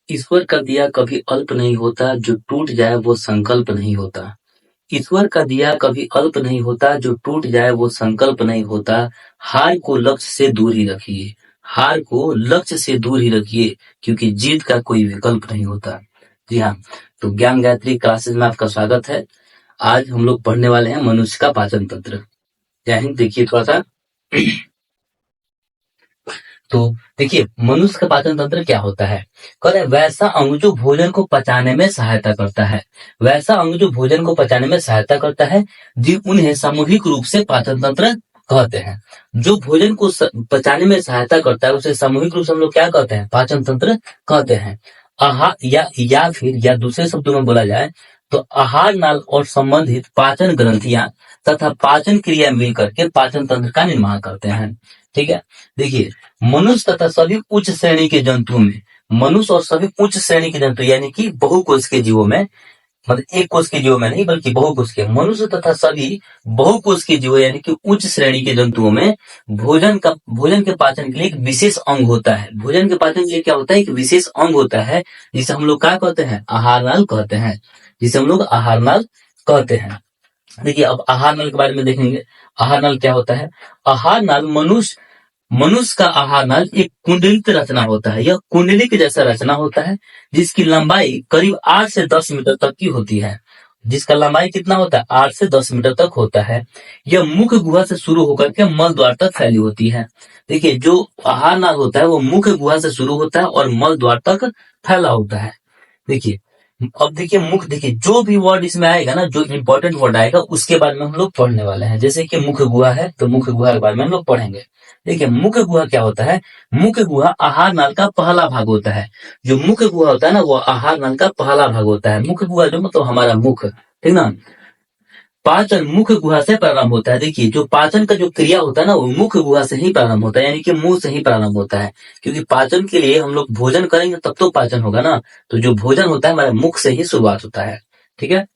ईश्वर का दिया कभी अल्प नहीं होता, जो टूट जाए वो संकल्प नहीं होता। ईश्वर का दिया कभी अल्प नहीं होता, जो टूट जाए वो संकल्प नहीं होता। हार को लक्ष्य से दूर ही रखिए, हार को लक्ष्य से दूर ही रखिए, क्योंकि जीत का कोई विकल्प नहीं होता। जी हाँ, तो ज्ञान गायत्री क्लासेस में आपका स्वागत है। आज हम लोग पढ़ने वाले हैं मनुष्य का पाचन तंत्र। जय हिंद। देखिए थोड़ा सा तो देखिए मनुष्य का पाचन तंत्र क्या होता है। कह रहे वैसा अंग जो भोजन को पचाने में सहायता करता है, वैसा अंग जो भोजन को पचाने में सहायता करता है, जी उन्हें सामूहिक रूप से पाचन तंत्र कहते हैं। जो भोजन को पचाने में सहायता करता है उसे सामूहिक रूप से हम लोग क्या कहते हैं, पाचन तंत्र कहते हैं। आहार या फिर या दूसरे शब्दों में बोला जाए तो आहार नाल और संबंधित पाचन ग्रंथियां तथा पाचन क्रिया मिलकर के पाचन तंत्र का निर्माण करते हैं। ठीक है, देखिए मनुष्य तथा सभी उच्च श्रेणी के जंतुओं में, मनुष्य और सभी उच्च श्रेणी के जंतु यानी कि बहुकोष के जीवों में, मतलब एक कोष के जीवों में नहीं बल्कि बहुकोष के, मनुष्य तथा सभी बहुकोष के जीवों यानी कि उच्च श्रेणी के जंतुओं में भोजन के पाचन के लिए एक विशेष अंग होता है। भोजन के पाचन के लिए क्या होता है, एक विशेष अंग होता है जिसे हम लोग क्या कहते हैं, आहार नाल कहते हैं, जिसे हम लोग आहार नाल कहते हैं। देखिए अब आहार नाल के बारे में देखेंगे। आहार नाल क्या होता है। आहार नाल मनुष्य का आहार नाल एक कुंडलित रचना होता है। यह कुंडली के जैसा रचना होता है जिसकी लंबाई करीब 8 से 10 मीटर तक की होती है। जिसका लंबाई कितना होता है, 8 से 10 मीटर तक होता है। यह मुख्य गुहा से शुरू होकर के मल द्वार तक फैली होती है। देखिए जो आहार नाल होता है वो मुख्य गुहा से शुरू होता है और मल द्वार तक फैला होता है। देखिए अब देखिए मुख्य, देखिए जो भी वर्ड इसमें आएगा ना, जो इंपॉर्टेंट वर्ड आएगा उसके बारे में हम लोग पढ़ने वाले हैं। जैसे कि मुख्य गुहा है तो मुख्य गुहा के बारे में हम लोग पढ़ेंगे। देखिए मुख्य गुहा क्या होता है। मुख्य गुहा आहार नाल का पहला भाग होता है। जो मुख्य गुहा होता है ना वो आहार नाल का पहला भाग होता है। मुख्य गुहा जो मतलब हमारा मुख, ठीक ना। पाचन मुख्य गुहा से प्रारंभ होता है। देखिए जो पाचन का जो क्रिया होता है ना वो मुख्य गुहा से ही प्रारंभ होता है, यानी कि मुंह से ही प्रारंभ होता है। क्योंकि पाचन के लिए हम लोग भोजन करेंगे तब तो पाचन होगा ना। तो जो भोजन होता है हमारे मुख से ही शुरुआत होता है। ठीक है,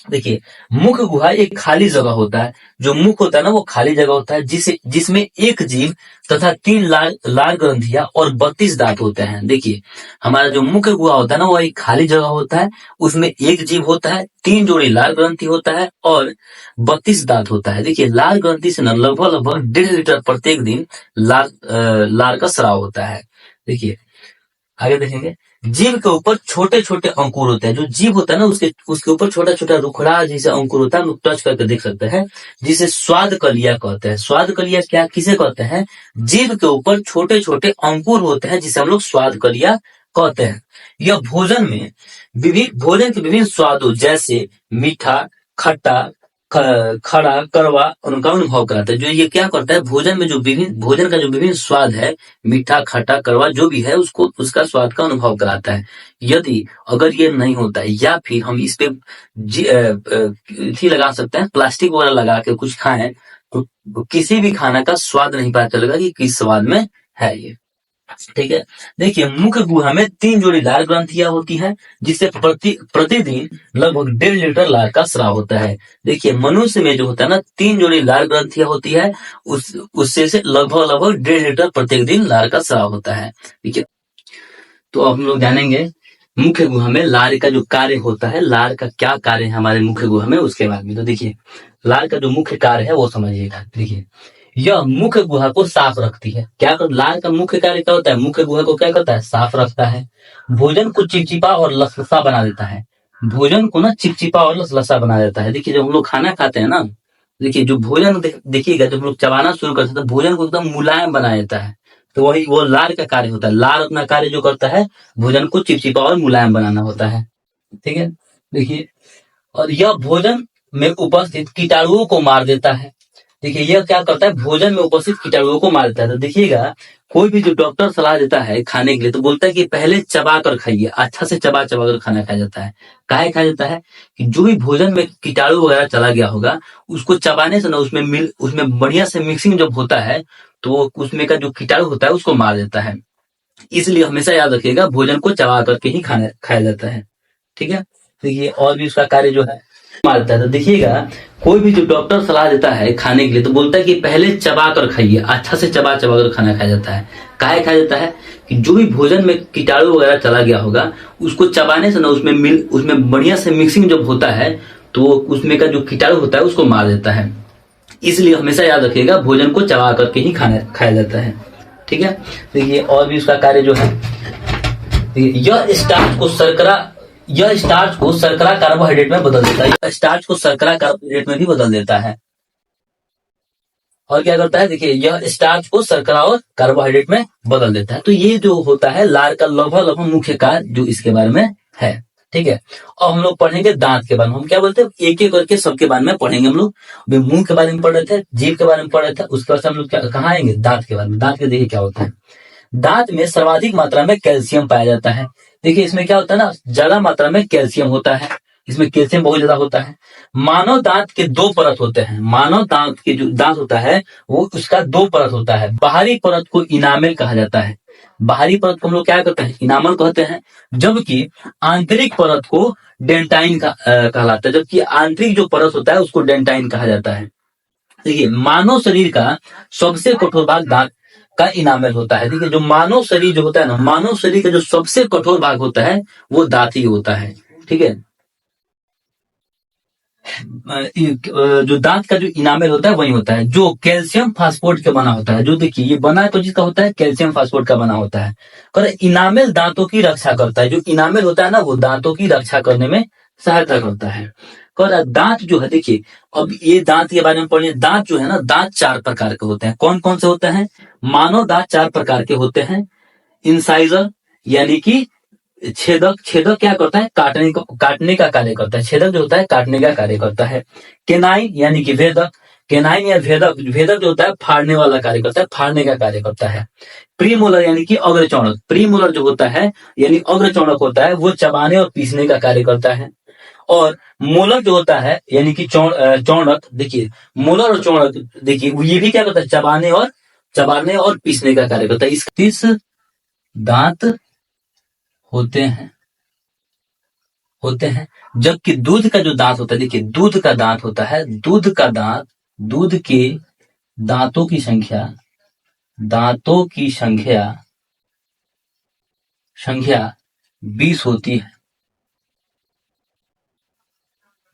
देखिए मुख्य गुहा एक खाली जगह होता है। जो मुख होता है ना वो खाली जगह होता है जिसमें एक जीव तथा 3 लाल ग्रंथियां और 32 दांत होते हैं। देखिए हमारा जो मुख्य गुहा होता है ना वो एक खाली जगह होता है, उसमें एक जीव होता है, 3 जोड़ी लाल ग्रंथि होता है और 32 दांत होता है। देखिए लाल ग्रंथि से ना लगभग लगभग 1.5 लीटर प्रत्येक दिन लार का स्राव होता है। देखिए आगे देखेंगे। जीव के ऊपर छोटे छोटे अंकुर होते हैं। जो जीव होता है ना उसके ऊपर छोटा छोटा रुखड़ा जैसे अंकुर होता है, हम लोग टच करके देख सकते हैं, जिसे स्वाद कलिया कहते हैं। स्वाद कलिया क्या किसे कहते हैं, जीव के ऊपर छोटे छोटे अंकुर होते हैं जिसे हम लोग स्वाद कलिया कहते हैं। यह भोजन के विभिन्न स्वादों जैसे मीठा, खट्टा, खड़ा, कड़वा उनका अनुभव कराता है। जो ये क्या करता है, भोजन का जो विभिन्न स्वाद है, मीठा, खट्टा, कड़वा जो भी है उसको उसका स्वाद का अनुभव कराता है। यदि अगर ये नहीं होता है या फिर हम इस पे लगा सकते हैं, प्लास्टिक वगैरह लगा के कुछ खाएं तो किसी भी खाना का स्वाद नहीं पता चलेगा कि किस स्वाद में है ये। ठीक है, देखिए मुख्य गुहा में 3 जोड़ी लार ग्रंथियां होती है जिससे प्रतिदिन लगभग 1.5 लीटर लार का स्राव होता है। देखिए मनुष्य में जो होता है ना 3 जोड़ी लार ग्रंथियां होती है, उससे से लगभग लगभग 1.5 लीटर प्रत्येक दिन लार का स्राव होता है। ठीक है, तो अब हम लोग जानेंगे मुख्य गुहा में लार का जो कार्य होता है, लार का क्या कार्य है हमारे मुख्य गुहा में उसके बारे में। तो देखिए लार का जो मुख्य कार्य है वो समझिएगा। देखिए यह मुख्य गुहा को साफ रखती है। क्या कर लार का मुख्य कार्य क्या होता है, मुख्य गुहा को क्या करता है, साफ रखता है। भोजन को चिपचिपा और लसलसा बना देता है। भोजन को ना चिपचिपा और लसलसा बना देता है। देखिए जब हम लोग खाना खाते हैं ना, देखिए जो भोजन देखिएगा जब हम लोग चबाना शुरू करते हैं तो भोजन को एकदम मुलायम बना देता है। तो वही वो लार का कार्य होता है। लार अपना कार्य जो करता है भोजन को चिपचिपा और मुलायम बनाना होता है। ठीक है, देखिए और यह भोजन में उपस्थित कीटाणुओं को मार देता है। देखिए यह क्या करता है, भोजन में उपस्थित कीटाणुओं को मार देता है। तो देखिएगा कोई भी जो डॉक्टर सलाह देता है खाने के लिए तो बोलता है कि पहले चबा कर खाइए, अच्छा से चबा चबा कर खाना खाया जाता है। काहे खाया जाता है कि जो भी भोजन में कीटाणु वगैरह चला गया होगा उसको चबाने से ना उसमें बढ़िया से मिक्सिंग जब होता है तो उसमें का जो कीटाणु होता है उसको मार देता है। इसलिए हमेशा याद रखिएगा भोजन को चबा करके ही खाया जाता है। ठीक है, तो ये और भी उसका कार्य जो है मारता है। तो देखिएगा, कोई भी जो डॉक्टर सलाह देता है खाने के लिए तो बोलता है कि पहले चबा कर खाइए, अच्छा से चबा चबा कर खाना खाया जाता है। काहे खाया जाता है कि जो भी भोजन में कीटाणु वगैरह चला गया होगा उसको चबाने से ना उसमें बढ़िया से मिक्सिंग जब होता है तो उसमें का जो कीटाणु होता है उसको मार देता है। इसलिए हमेशा याद रखिएगा, भोजन को चबा करके ही खाना खाया जाता है। ठीक है, देखिए और भी उसका कार्य जो है, यह स्टार्च को शर्करा कार्बोहाइड्रेट में बदल देता है। यह स्टार्च को शर्करा कार्बोहाइड्रेट में भी बदल देता है। और क्या करता है, देखिए यह स्टार्च को शर्करा और कार्बोहाइड्रेट में बदल देता है। तो ये जो होता है लार का लगभग मुख्य कार्य जो इसके बारे में है। ठीक है, और हम लोग पढ़ेंगे दांत के बारे में। हम क्या बोलते हैं, एक एक करके सबके बारे में पढ़ेंगे। हम लोग मुंह के बारे में पढ़ रहे थे, जीभ के बारे में पढ़ रहे थे, उसके बाद से हम लोग कहाँ आएंगे, दांत के बारे में। दांत के देखिए क्या होता है, दांत में सर्वाधिक मात्रा में कैल्शियम पाया जाता है। देखिए इसमें क्या होता है ना, ज्यादा मात्रा में कैल्शियम होता है, इसमें कैल्शियम बहुत ज्यादा होता है। मानव दांत के दो परत होते हैं। मानव दांत के जो दांत होता है वो उसका दो परत होता है। बाहरी परत को इनामेल कहा जाता है। बाहरी परत को हम लोग क्या कहते हैं, इनामल कहते हैं। जबकि आंतरिक परत को डेंटाइन कहलाता है। जबकि आंतरिक जो परत होता है उसको डेंटाइन कहा जाता है। देखिए मानव शरीर का सबसे कठोर भाग दांत का इनामेल होता है। देखिए जो मानव शरीर जो होता है ना, मानव शरीर का जो सबसे कठोर भाग होता है वो दांत ही होता है। ठीक है, जो दांत का जो इनामेल होता है वही होता है जो कैल्शियम फास्फोट का बना होता है। जो देखिए ये बना तो जिसका होता है कैल्शियम फास्फोट का बना होता है। और इनामेल दांतों की रक्षा करता है। जो इनामेल होता है ना वो दांतों की रक्षा करने में सहायता करता है। और दांत जो है, देखिए अब ये दांत के बारे में पढ़िए। दांत जो है ना, दांत चार प्रकार के होते हैं। कौन कौन से होते हैं, मानव दांत चार प्रकार के होते हैं। इंसाइजर यानी कि छेदक। छेदक क्या करता है, काटने का कार्य करता है। छेदक जो होता है काटने का कार्य करता है। केनाइन यानी कि भेदक। केनाइन या भेदक, भेदक जो होता है फाड़ने वाला कार्य करता है, फाड़ने का कार्य करता है। प्रीमोलर यानी कि अग्रचौणक। प्रीमोलर जो होता है यानी अग्रचौणक होता है, वो चबाने और पीसने का कार्य करता है। और मोलर जो होता है यानी कि चौणक। देखिए मोलर और चौणक, देखिए ये भी क्या करता है, चबाने और पीसने का कार्य करता है। इस 30 दांत होते हैं। जबकि दूध का जो दांत होता है, देखिए दूध का दांत होता है, दूध के दांतों की संख्या 20 होती है।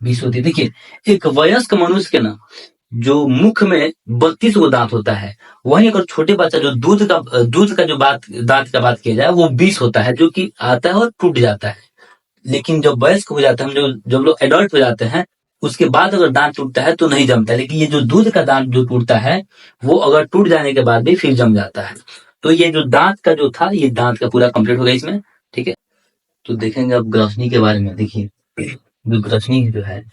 20 होती है। देखिए एक वयस्क मनुष्य के ना जो मुख में 32 गो दांत होता है, वहीं अगर छोटे बच्चा जो दूध का जो दांत का बात किया जाए वो 20 होता है, जो कि आता है और टूट जाता है। लेकिन जब वयस्क हो जाता है, हम जब लोग एडल्ट हो जाते हैं उसके बाद अगर दांत टूटता है तो नहीं जमता है। लेकिन ये जो दूध का दांत जो टूटता है वो अगर टूट जाने के बाद भी फिर जम जाता है। तो ये जो दांत का जो था, ये दांत का पूरा कंप्लीट हो गया इसमें। ठीक है, तो देखेंगे अब ग्रसनी के बारे में। देखिए जो ग्रसनी जो है,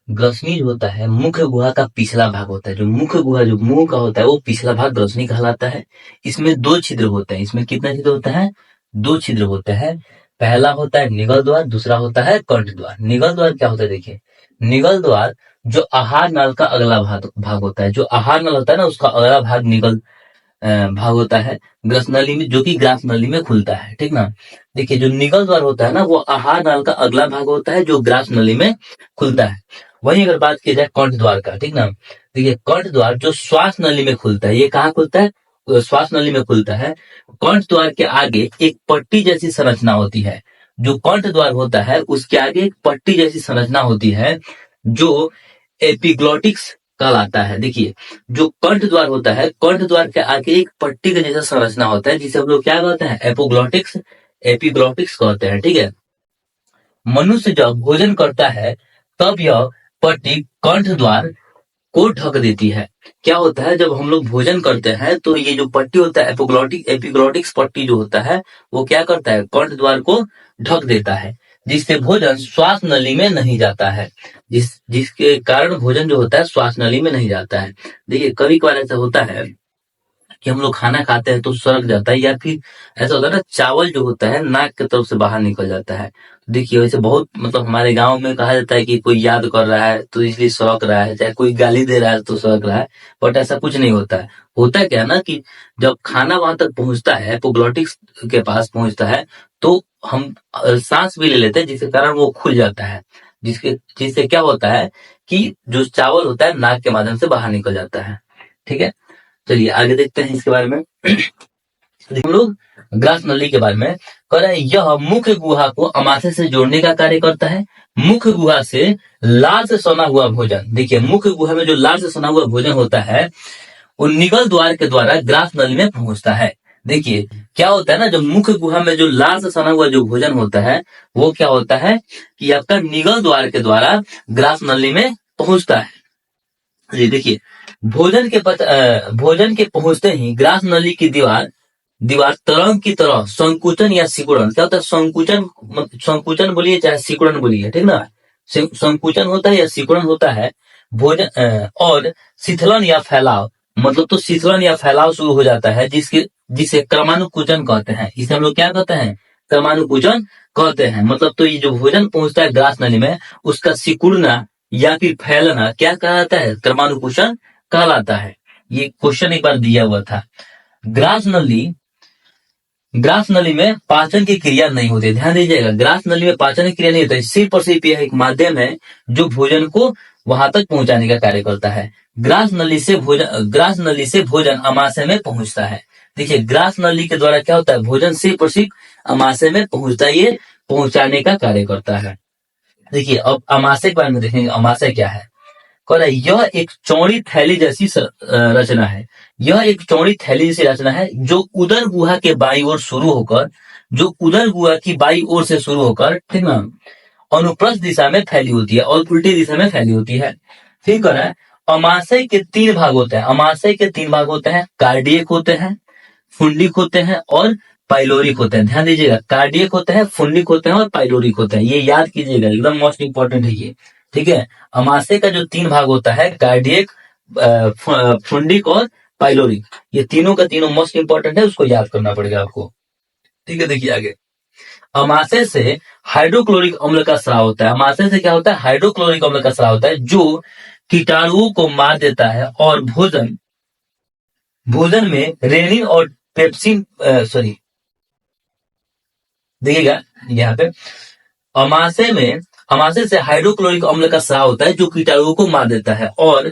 ग्रसनी जो होता है मुख्य गुहा का पिछला भाग होता है। जो मुख्य गुहा जो मुंह का होता है वो पिछला भाग ग्रसनी कहलाता है। इसमें 2 छिद्र होते हैं। इसमें कितना छिद्र होता है, 2 छिद्र होते हैं। पहला होता है निगल द्वार, दूसरा होता है कंठ द्वार। निगल द्वार क्या होता है, देखिए निगल द्वार जो आहार नल का अगला भाग होता है। जो आहार नल होता है ना उसका अगला भाग निगल भाग होता है ग्रस नली में, जो कि ग्रास नली में खुलता है। ठीक ना, देखिए जो निगल द्वार होता है ना वो आहार नल का अगला भाग होता है जो ग्रास नली में खुलता है। वहीं अगर बात की जाए कंठ द्वार का, ठीक ना, देखिए कंठ द्वार जो श्वास नली में खुलता है। ये कहाँ खुलता है, श्वास नली में खुलता है। कंठ द्वार के आगे एक पट्टी जैसी संरचना होती है। जो कंठ द्वार होता है उसके आगे एक पट्टी जैसी संरचना होती है जो एपिग्लोटिक्स कहलाता है। देखिए जो कंठ द्वार होता है, कंठ द्वार के आगे एक पट्टी का जैसा संरचना होता है जिसे हम लोग क्या कहते हैं, एपिग्लोटिक्स कहते हैं। ठीक है, मनुष्य जब भोजन करता है तब यह पट्टी कंठ द्वार को ढक देती है। क्या होता है, जब हम लोग भोजन करते हैं तो ये जो पट्टी होता है एपिग्लोटिक्स पट्टी जो होता है वो क्या करता है, कंठ द्वार को ढक देता है, जिससे भोजन श्वास नली में नहीं जाता है। जिसके कारण भोजन जो होता है श्वास नली में नहीं जाता है। देखिए कभी कभार ऐसा होता है कि हम लोग खाना खाते हैं तो सड़क जाता है, या फिर ऐसा होता है ना चावल जो होता है नाक की तरफ से बाहर निकल जाता है। देखिए वैसे बहुत हमारे गांव में कहा जाता है कि कोई याद कर रहा है तो इसलिए सड़क रहा है, चाहे कोई गाली दे रहा है तो सड़क रहा है। बट ऐसा कुछ नहीं होता है। होता क्या है ना कि जब खाना वहां तक पहुंचता है, एपोग्लोटिक्स के पास पहुंचता है, तो हम सांस भी ले लेते हैं जिसके कारण वो खुल जाता है। जिसके जिससे क्या होता है कि जो चावल होता है नाक के माध्यम से बाहर निकल जाता है। ठीक है, चलिए आगे देखते हैं इसके बारे में। हम लोग ग्रास नली के बारे में कह रहे हैं, यह मुख्य गुहा को अमाशय से जोड़ने का कार्य करता है। मुख्य गुहा से लाल से सना हुआ भोजन, देखिए मुख्य गुहा में जो लाल से सना हुआ भोजन होता है वो निगल द्वार के द्वारा ग्रास नली में पहुंचता है। देखिए क्या होता है ना, जब मुख्य गुहा में जो लाल से सना हुआ जो भोजन होता है वो क्या होता है कि आपका निगल द्वार के द्वारा ग्रास नली में पहुंचता है। ये देखिए भोजन के पहुंचते ही ग्रास नली की दीवार तरंग की तरह संकुचन या सिकुड़न, क्या होता है संकुचन बोलिए चाहे सिकुड़न बोलिए, ठीक ना, संकुचन होता है या सिकुड़न होता है भोजन और शिथिलन या फैलाव, मतलब तो शिथिलन या फैलाव शुरू हो जाता है जिसे क्रमानुकुचन कहते हैं। इसे हम लोग क्या कहते हैं, क्रमानुकुचन कहते हैं। मतलब तो ये जो भोजन पहुंचता है ग्रास नली में उसका सिकुड़ना या फिर फैलना क्या कहलाता है, क्रमानुकुचन कहलाता है। ये क्वेश्चन एक बार दिया हुआ था। ग्रास नली में पाचन की क्रिया नहीं होती, ध्यान दीजिएगा, ग्रास नली में पाचन की क्रिया नहीं होती, सिर्फ और सिर्फ यह एक माध्यम है जो भोजन को वहां तक पहुंचाने का कार्य करता है। ग्रास नली से भोजन अमाशय में पहुंचता है। देखिए ग्रास नली के द्वारा क्या होता है, भोजन सिर्फ और सिर्फ अमाशय में पहुंचता है, ये पहुंचाने का कार्य करता है। देखिए अब अमाशय के बारे में देखेंगे, अमाशय क्या है। यह एक चौड़ी थैली जैसी रचना है। यह एक चौड़ी थैली जैसी रचना है जो उदर गुहा के बाई ओर शुरू होकर, जो उदर गुहा की बाई ओर से शुरू होकर, ठीक ना, अनुप्रस्थ दिशा में फैली होती है और उल्टी दिशा में फैली होती है। ठीक है, अमाशय के 3 भाग होते हैं। अमाशय के 3 भाग होते हैं, कार्डियक होते हैं, फुंडिक होते हैं और पाइलोरिक होते हैं। ध्यान दीजिएगा, कार्डियक होते हैं, फुंडिक होते हैं और पाइलोरिक होते हैं। ये याद कीजिएगा, एकदम मोस्ट इंपॉर्टेंट है ये। ठीक है, अमाशय का जो 3 भाग होता है, कार्डियक, फुंडिक और पाइलोरिक, ये तीनों का तीनों मोस्ट इंपॉर्टेंट है, उसको याद करना पड़ेगा आपको। ठीक है, देखिए आगे, अमाशय से हाइड्रोक्लोरिक अम्ल का स्राव होता है। अमाशय से क्या होता है, हाइड्रोक्लोरिक अम्ल का स्राव होता है जो कीटाणुओं को मार देता है और भोजन में रेनिन और पेप्सिन, देखिएगा यहाँ पे, अमाशय से हाइड्रोक्लोरिक अम्ल का स्राव होता है जो कीटाणुओं को मार देता है और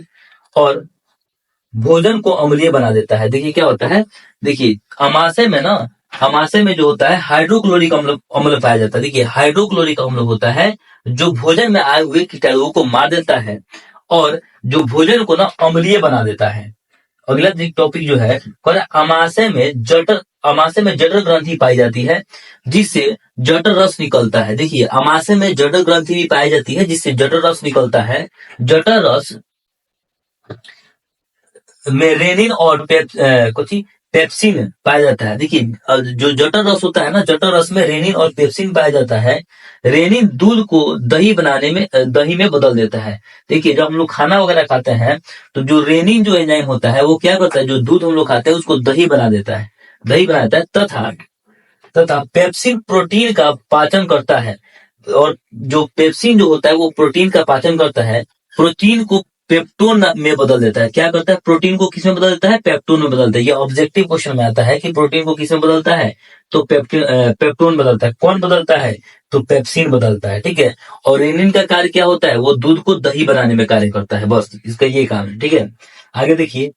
भोजन को अम्लीय बना देता है। देखिए क्या होता है, देखिए अमाशय में जो होता है हाइड्रोक्लोरिक अम्ल पाया जाता है। देखिए हाइड्रोक्लोरिक अम्ल होता है जो भोजन में आए हुए कीटाणुओं को मार देता है और जो भोजन को ना अम्लीय बना देता है। अगला टॉपिक जो है, अमाशय में जठर ग्रंथि पाई जाती है जिससे जठर रस निकलता है। देखिए अमाशय में जठर ग्रंथि भी पाई जाती है जिससे जठर रस निकलता है। जठर रस में रेनिन और पेप्सिन पाया जाता है। देखिए जो जठर रस होता है ना, जठर रस में रेनिन और पेप्सिन पाया जाता है। रेनिन दूध को दही में बदल देता है। देखिए जब हम लोग खाना वगैरह खाते हैं तो जो रेनिन जो एंजाइम होता है वो क्या करता है, जो दूध हम लोग खाते हैं उसको दही बना देता है तथा पेप्सिन प्रोटीन का पाचन करता है। और जो पेप्सिन जो होता है वो प्रोटीन का पाचन करता है, प्रोटीन को पेप्टोन में बदल देता है। क्या करता है, प्रोटीन को किस में बदल देता है, पेप्टोन में बदलता है। ये ऑब्जेक्टिव क्वेश्चन में आता है कि प्रोटीन को किस में बदलता है, तो पेप्टोन बदलता है। कौन बदलता है, तो पेप्सिन बदलता है। ठीक है, और रेनिन का कार्य क्या होता है, वो दूध को दही बनाने में कार्य करता है, बस इसका ये काम है। ठीक है, आगे देखिए,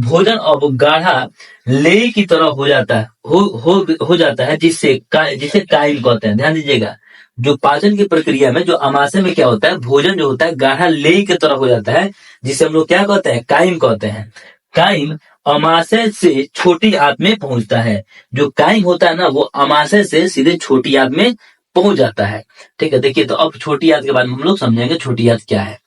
भोजन अब गाढ़ा लेई की तरह हो जाता है जिसे काइम कहते हैं। ध्यान दीजिएगा, जो पाचन की प्रक्रिया में जो अमाशय में क्या होता है, भोजन जो होता है गाढ़ा लेई की तरह हो जाता है जिसे हम लोग क्या कहते हैं, काइम कहते हैं। काइम अमाशय से छोटी आंत में पहुंचता है। जो काइम होता है ना वो अमाशय से सीधे छोटी आंत में पहुंच जाता है। ठीक है, देखिए तो अब छोटी आंत के बारे में हम लोग समझेंगे, छोटी आंत क्या है।